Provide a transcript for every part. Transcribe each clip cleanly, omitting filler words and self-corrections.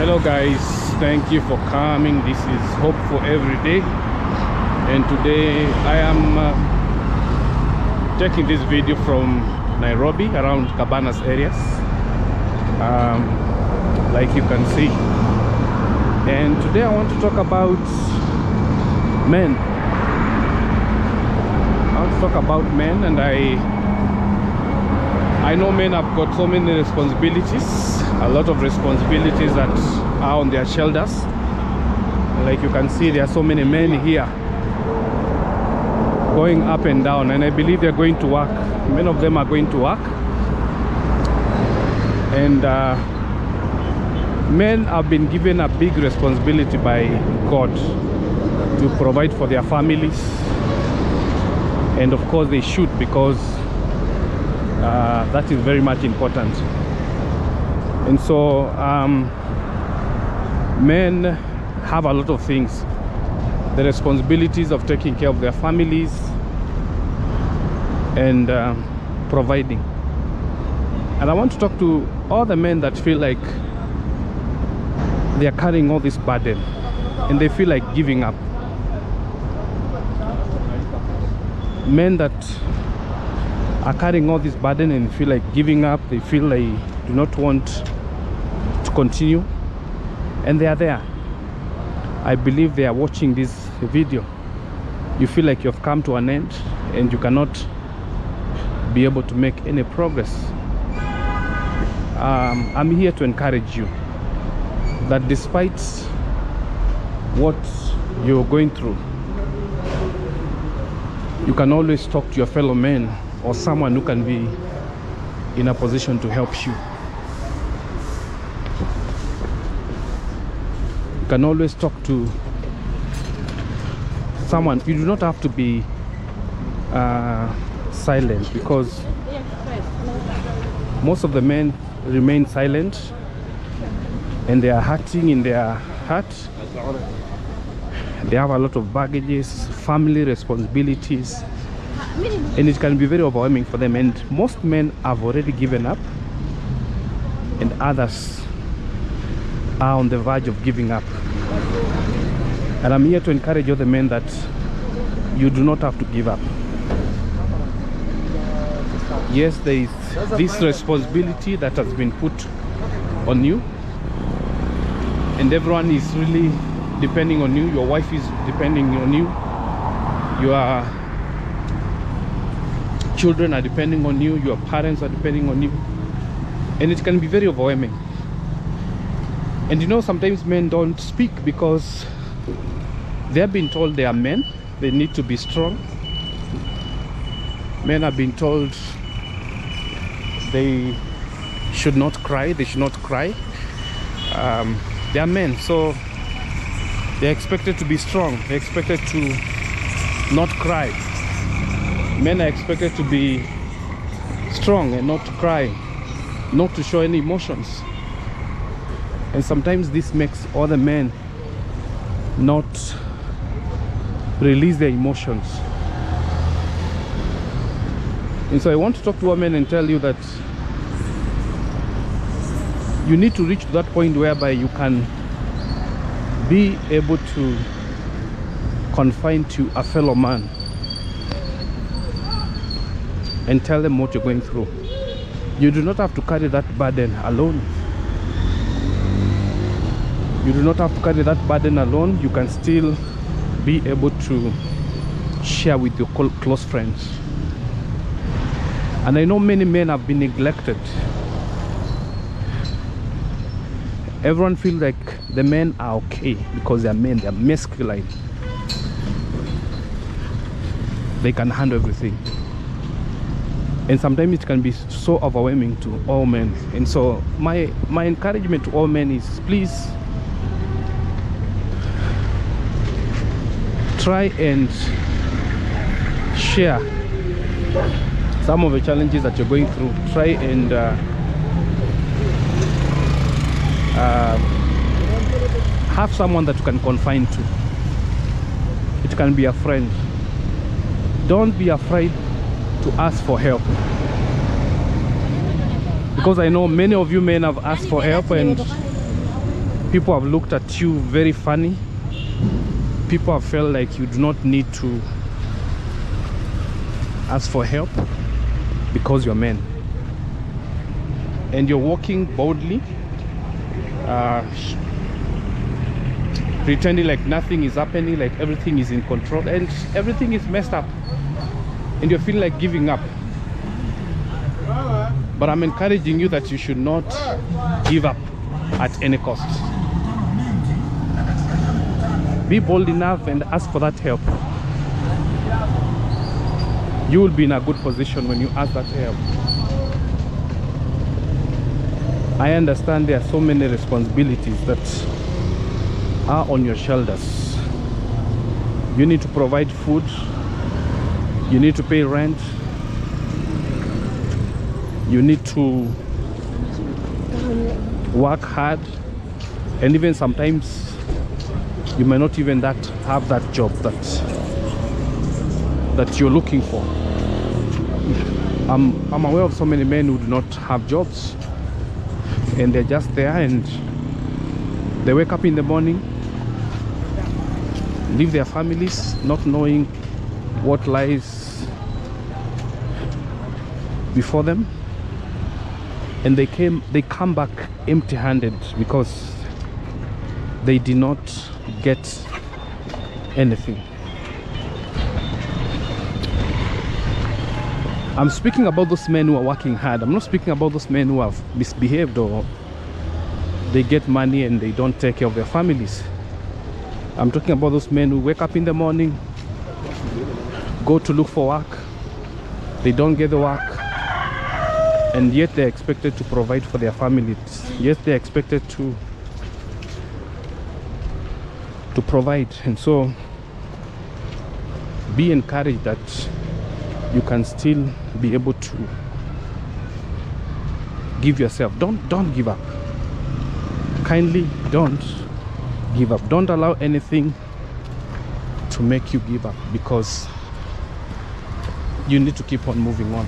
Hello guys, thank you for coming. This is Hope for Every Day, and today I am taking this video from Nairobi, around Cabanas areas, like you can see. And today I want to talk about men. I want to talk about men, and I know men have got so many responsibilities, a lot of responsibilities that are on their shoulders. Like you can see, there are so many men here going up and down, and I believe they're going to work. Many of them are going to work, and men have been given a big responsibility by God to provide for their families, and of course they should, because that is very much important. And so men have a lot of things, the responsibilities of taking care of their families and providing. And I want to talk to all the men that feel like they are carrying all this burden and they feel like giving up. Men that are carrying all this burden and feel like giving up, they feel they do not want to continue, and they are there. I believe they are watching this video. You feel like you've come to an end and you cannot be able to make any progress. I'm here to encourage you that despite what you're going through, you can always talk to your fellow men or someone who can be in a position to help you. You can always talk to someone. You do not have to be silent, because most of the men remain silent and they are hurting in their heart. They have a lot of baggages, family responsibilities, and it can be very overwhelming for them. And most men have already given up, and others are on the verge of giving up. And I'm here to encourage other men that you do not have to give up. Yes, there is this responsibility that has been put on you, and everyone is really depending on you. Your wife is depending on you, your children are depending on you, your parents are depending on you, and it can be very overwhelming. And you know, sometimes men don't speak because they have been told they are men, they need to be strong. Men have been told they should not cry, they should not cry. They are men, so they're expected to be strong, they're expected to not cry. Men are expected to be strong and not to cry, not to show any emotions. And sometimes this makes other men not release their emotions. And so I want to talk to women and tell you that you need to reach to that point whereby you can be able to confide to a fellow man and tell them what you're going through. You do not have to carry that burden alone. You do not have to carry that burden alone. You can still be able to share with your close friends. And I know many men have been neglected. Everyone feels like the men are okay because they are men, they are masculine. They can handle everything. And sometimes it can be so overwhelming to all men. And so my encouragement to all men is, please try and share some of the challenges that you're going through. Try and have someone that you can confide to. It can be a friend. Don't be afraid to ask for help, because I know many of you men have asked for help and People have looked at you very funny. People have felt like you do not need to ask for help because you're men. And you're walking boldly, pretending like nothing is happening, like everything is in control, and everything is messed up. And you feel like giving up. But I'm encouraging you that you should not give up at any cost. Be bold enough and ask for that help. You will be in a good position when you ask that help. I understand there are so many responsibilities that are on your shoulders. You need to provide food. You need to pay rent. You need to work hard, and even sometimes you may not even have that job that you're looking for. I'm aware of so many men who do not have jobs, and they're just there, and they wake up in the morning, leave their families, not knowing what lies before them, and they come back empty-handed because they did not get anything. I'm speaking about those men who are working hard. I'm not speaking about those men who have misbehaved or they get money and they don't take care of their families. I'm talking about those men who wake up in the morning, go to look for work, they don't get the work, and yet they're expected to provide for their families. Yet they're expected to provide. And so be encouraged that you can still be able to give yourself. Don't give up. Kindly don't give up. Don't allow anything to make you give up, because you need to keep on moving on.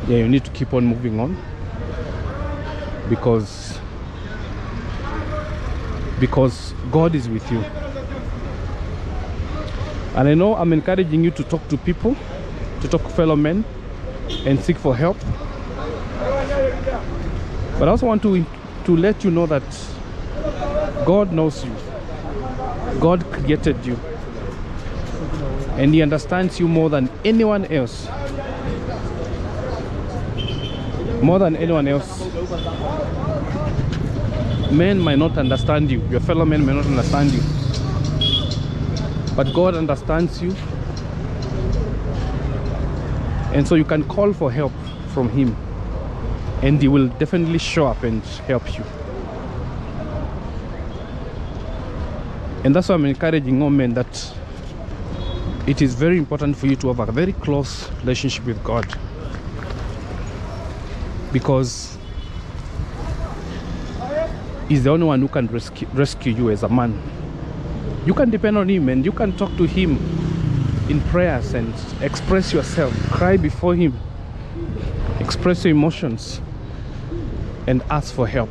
Yeah, you need to keep on moving on, because God is with you. And I know I'm encouraging you to talk to people, to talk to fellow men, and seek for help. But I also want to let you know that God knows you. God created you, and He understands you more than anyone else. More than anyone else. Men might not understand you. Your fellow men may not understand you. But God understands you. And so you can call for help from Him, and He will definitely show up and help you. And that's why I'm encouraging all men that it is very important for you to have a very close relationship with God, because He's the only one who can rescue you as a man. You can depend on Him, and you can talk to Him in prayers and express yourself. Cry before Him. Express your emotions and ask for help.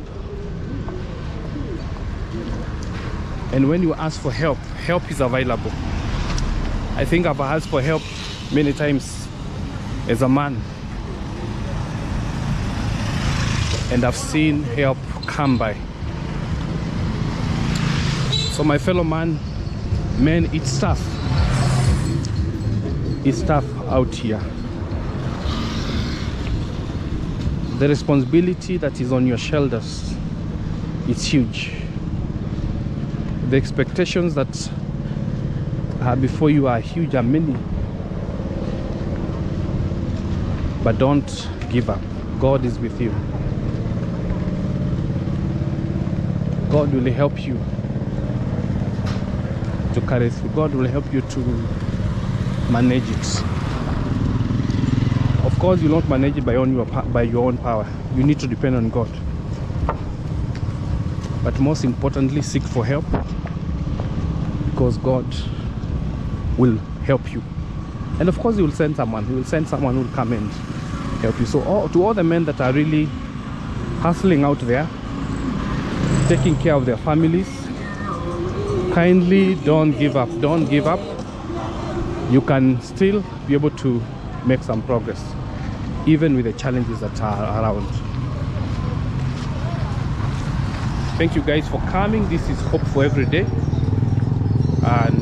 And when you ask for help, help is available. I think I've asked for help many times as a man, and I've seen help come by. So my fellow men, it's tough. It's tough out here. The responsibility that is on your shoulders, it's huge. The expectations that are before you are huge and many. But don't give up. God is with you. God will help you to carry through. God will help you to manage it. Of course, you won't manage it by your own power. You need to depend on God. But most importantly, seek for help, because God will help you. And of course, He will send someone. He will send someone who will come and help you. So to all the men that are really hustling out there, taking care of their families. Kindly don't give up. Don't give up. You can still be able to make some progress, even with the challenges that are around. Thank you guys for coming. This is Hope for Every Day, and